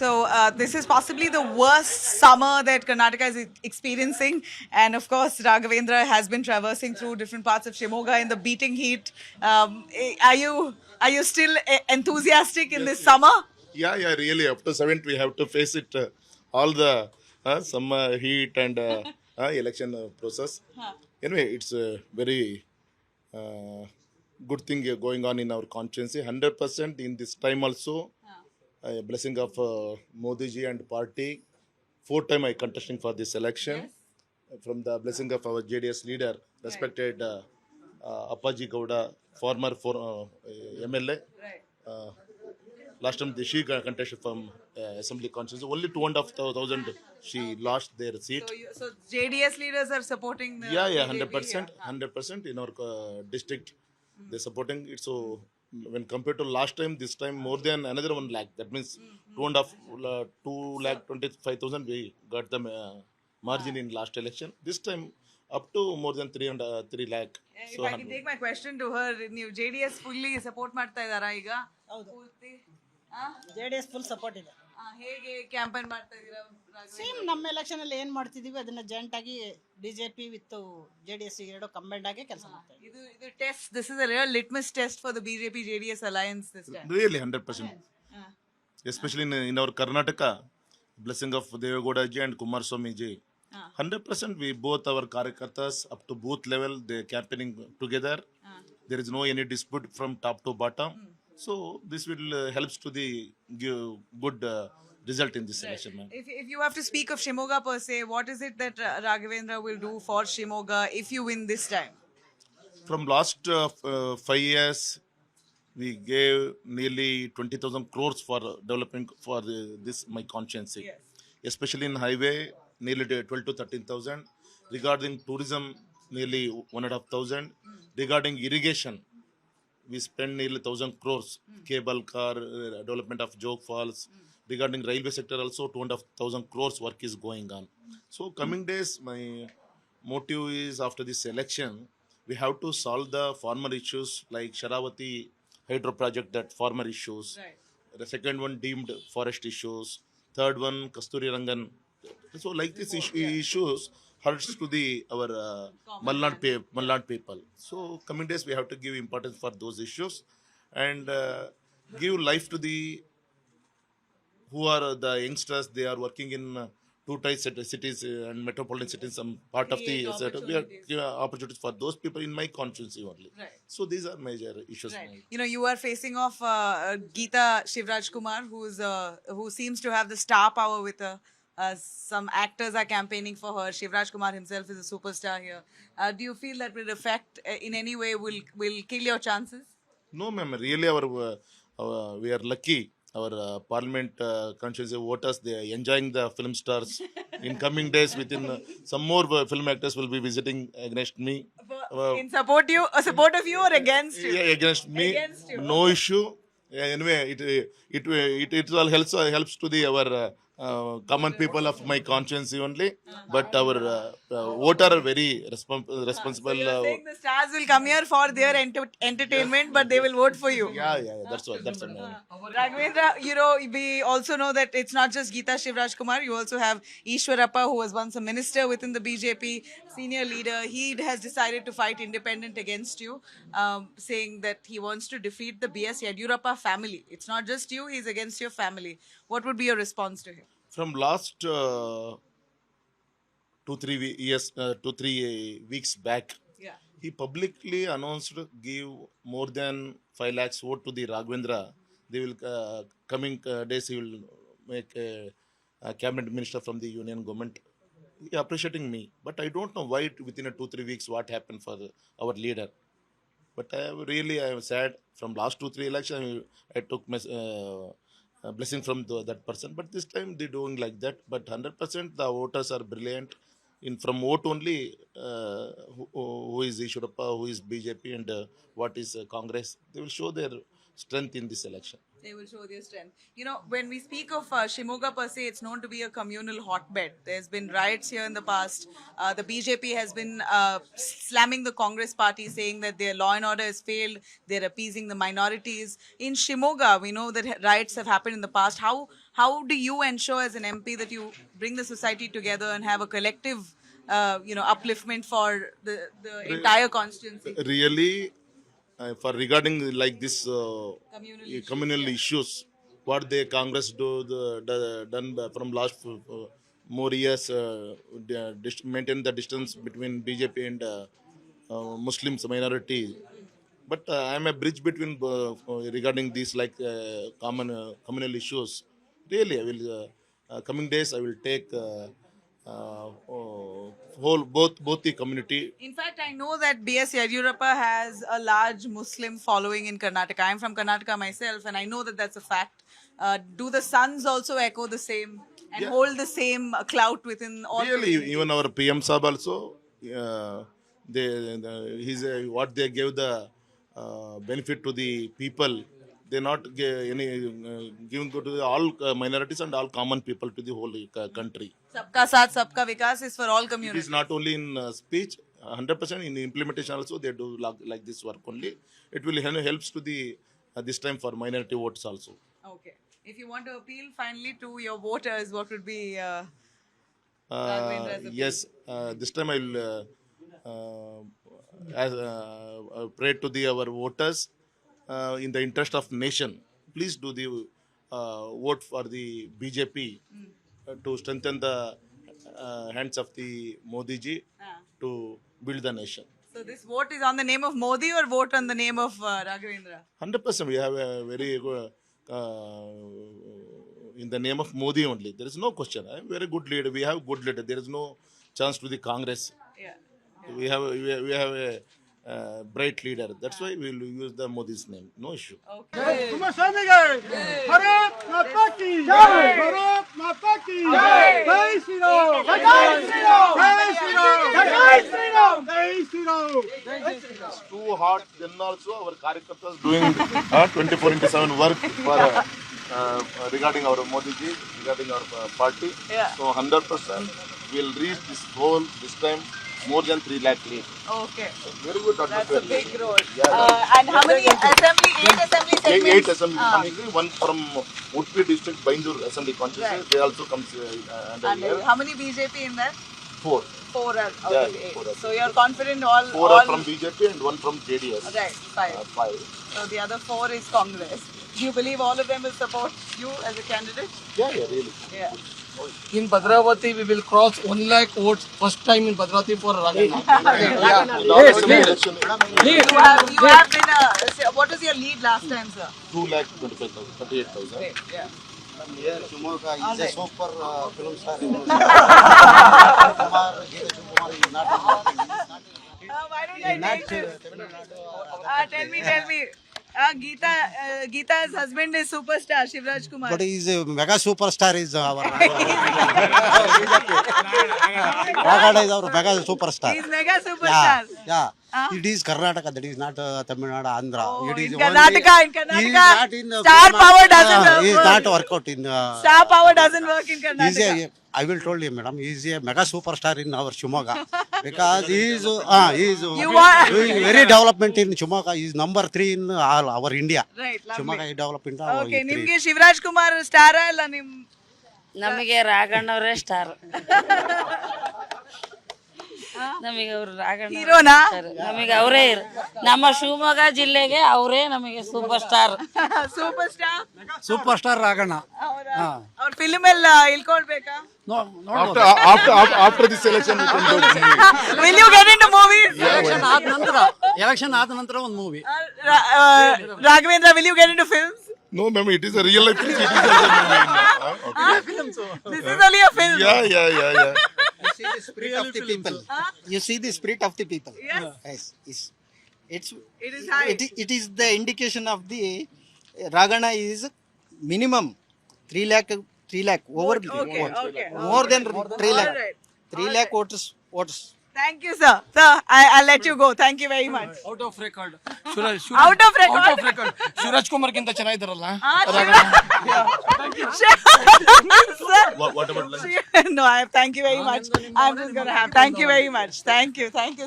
So this is possibly the worst summer that Karnataka is experiencing, and of course Raghavendra has been traversing through different parts of Shimoga in the beating heat. Are you still enthusiastic in this summer? Yeah, yeah, really. After 7th, we have to face it all the summer heat and election process. Anyway, it's a very uh, good thing going on in our constituency. 100% in this time also, blessing of Modi ji and party. Fourth time I contesting for this election. From the blessing of our JDS leader, respected Appaji Gowda, former MLA. Uh, Last time she contested from assembly constituency. Only 2,500 she lost their seat. So JDS leaders are supporting the Yeah, yeah, BJP 100%, here. 100% in our district, they're supporting it. So when compared to last time, this time more than another 1 lakh. That means 2 lakh 25,000 we got the margin in last election. This time up to more than 3 lakh. If I can take my question to her, ನೀವು JDS fully support ಮಾಡ್ತಾ ಇದ್ದಾರಾ ಈಗ? ಹೌದು. ಪೂರ್ತಿ? ಆ? JDS full support ಇದೆ. ಹೇಗೆ campaign ಮಾಡ್ತಾ ಇದ್ದೀರಾ ರಾಘವೇಂದ್ರ? ಸೇಮ್ ನಮ್ಮ ಎಲೆಕ್ಷನ್ ಅಲ್ಲಿ ಏನ್ ಮಾಡ್ತಿದೀವಿ ಅದನ್ನ ಜಾಯಿಂಟ್ ಆಗಿ ಬಿಜೆಪಿ ವಿತ್ JDS ಎರಡು ಕಂಬೈಂಡ್ ಆಗಿ ಕೆಲಸ ಮಾಡ್ತಾ ಇದ್ದೀವಿ. ಇದು test. This is a real litmus test for the BJP JDS alliance this time. Really 100%. Especially in our Karnataka, blessing of Devagowda ji and Kumar Swami ji. 100% we both our Karyakartas up to booth level, they campaigning together. There is no any dispute from top to bottom. So this will helps to the give good result in this election, ma'am. If you have to speak of Shimoga per se, what is it that Raghavendra will do for Shimoga if you win this time? From last 5 years, we gave nearly 20,000 crores for developing for this my constituency. Yes. Especially in highway, nearly 12 to 13,000. Regarding tourism, nearly 1,500. Regarding irrigation, we spend nearly 1,000 crores. Cable car, development of Jog Falls. Regarding railway sector, also 2,500 crores work is going on. So coming days, my motive is after this election, we have to solve the farmer issues like Sharavati hydro project, that farmer issues. Right. The second one deemed forest issues. Third one Kasturi Rangan. So like these issues hurts to the our Malnad people. So coming days we have to give importance for those issues and give life to the who are the youngsters. They are working in two-tier cities and metropolitan cities. Some part of the Create we are giving opportunities for those people in my constituency only. Right. So these are major issues. Right. You know, you are facing off Geeta Shivraj Kumar, who seems to have the star power with her. Some actors are campaigning for her. Shivraj Kumar himself is a superstar here. Do you feel that will affect in any way? Will kill your chances? No, ma'am. Really, we are lucky. Our parliament constituency voters, they are enjoying the film stars. In coming days, within some more film actors will be visiting against me. In support of you or against you? Yeah, against me, Against you. no issue. Yeah, anyway, it all helps to the our common people of my constituency only. But our voter are very responsible. So you're saying the stars will come here for their entertainment, but they will vote for you. Yeah. That's what. That's what. Raghavendra, you know, we also know that it's not just Geeta Shivraj Kumar. You also have Ishwarappa, who was once a minister within the BJP, senior leader. He has decided to fight independent against you, saying that he wants to defeat the BS Yadurappa family. It's not just you, he's against your family. What would be your response to him? From last 2 3 weeks back, Yeah. he publicly announced to give more than 5 lakhs vote to the Raghavendra. They will coming days he will make a cabinet minister from the union government. He appreciating me, but I don't know why within 2 3 weeks what happened for our leader. But I am sad. From last 2 3 elections, I took my blessing from that person. But this time they doing like that. But 100% the voters are brilliant. In from vote only, who is Ishwarappa, who is BJP, and what is Congress. They will show their strength in this election. They will show their strength. You know, when we speak of Shimoga per se, it's known to be a communal hotbed. There's been riots here in the past. The BJP has been slamming the Congress party, saying that their law and order has failed. They're appeasing the minorities. In Shimoga, we know that riots have happened in the past. how do you ensure as an MP that you bring the society together and have a collective, upliftment for the entire constituency? Really, for regarding like this communal issues, what the Congress done from last more years, maintain the distance between BJP and Muslims minority. But I am a bridge between regarding these like communal issues. Really, I will coming days I will take whole both the community. In fact, I know that B.S. Yediyurappa has a large Muslim following in Karnataka. I'm from Karnataka myself, and I know that that's a fact. Do the sons also echo the same and hold the same clout within all? Really, even our PM Saab also, what they gave the benefit to the people, they not giving to the all minorities and all common people to the whole country. Sabka Saath, Sabka Vikas is for all It communities. is not only in speech, 100% in implementation also they do like this work only. It will helps to the this time for minority votes also. Okay. If you want to appeal finally to your voters, what would be? Yes, this time I will pray to our voters in the interest of nation. Please do the vote for the BJP to strengthen the hands of the Modi ji to build the nation. So this vote is on the name of Modi or vote on the name of Raghavendra? 100% we have a very in the name of Modi only. There is no question. I am very good leader. We have good leader. There is no chance to the Congress. Yeah. We have a bright leader. That's why we will use the Modi's name. No issue. Okay. Kumaraswamy गए भारत माता की जय भारत माता की जय जय श्री राम जय श्री राम जय श्री राम जय श्री राम जय Shri Ram It's too hot. Then also our Karyakartas doing 24/7 work for regarding our Modi ji, regarding our party. Yeah. So 100% we'll reach this goal this time more than 3 lakh lead. Okay. Very good. That's a big road. Yeah. And how many assembly? 8 assembly segments. 8 assembly constituency, one from Udupi district, Baindur assembly constituency. Right. They also comes under And here. how many BJP in that? 4. 4 out Yeah, of 8. 4 are. So you're confident all? 4 are from BJP and 1 from JDS. Right, 5. 5. So the other 4 is Congress. Do you believe all of them will support you as a candidate? Yeah, really. Yeah. In Bhadravati, we will cross 1 lakh votes first time in Bhadravati for Ragana. In all assembly election, You have been what was your lead last time, sir? 2,25,000, 38,000. Great, yeah. Shimoga is a super film star. Why don't I take this? Tell me. Geeta's husband is superstar Shivraj Kumar. But he is a mega superstar. Is our Ragana is our mega superstar. He's mega superstar. Yeah. It is Karnataka. That is not Tamil Nadu, Andhra. Oh, it is in Karnataka, he is not in star power doesn't he is work. not work out in. Star power doesn't work in He is Karnataka. I will told you, madam. He is a mega superstar in our Shimoga because he is You are- doing very development in Shimoga. He is number 3 in all our India. Right, Shimoga lovely. is development. Okay, ನಿಮ್ಗೆ Shivraj Kumar star ಇಲ್ಲ ನಿಮ್ ನಮಗೆ ರಾಘಣ್ಣವರೇ star ನಮಗೆ ಅವರು ರಾಘಣ್ಣ ಹೀರೋನಾ? ನಮಗೆ ಅವರೇ ನಮ್ಮ ಶಿವಮೊಗ್ಗ ಜಿಲ್ಲೆಗೆ ಅವರೇ ನಮಗೆ super star super star Superstar Ragana. ಅವ್ರ ಫಿಲ್ಮ್ ಎಲ್ಲ ಇಳ್ಕೊಳ್ಬೇಕಾ? After this election, we can do Will you get into movies? Election ಆದ ನಂತರ ಒಂದು movie. Raghavendra, will you get into films? No, ma'am, it is a real life. It is also a movie. This is only a film. Yeah. You see the spirit of the people. You see the spirit of the people. Yes. Yes. It is high. It is the indication of the Ragana is minimum 3 lakh over Okay. more than 3 lakh. All right. 3 lakh voters. Thank you, sir. Sir, I'll let you go. Thank you very much. Out of record Out of record? Shivaraj Kumar ಗಿಂತ ಚೆನ್ನಾಗಿದ್ದಾರಲ್ಲ. Sir. What about lunch? No, thank you very much. I'm just going to have. Thank you very much. Thank you, sir. Thank you.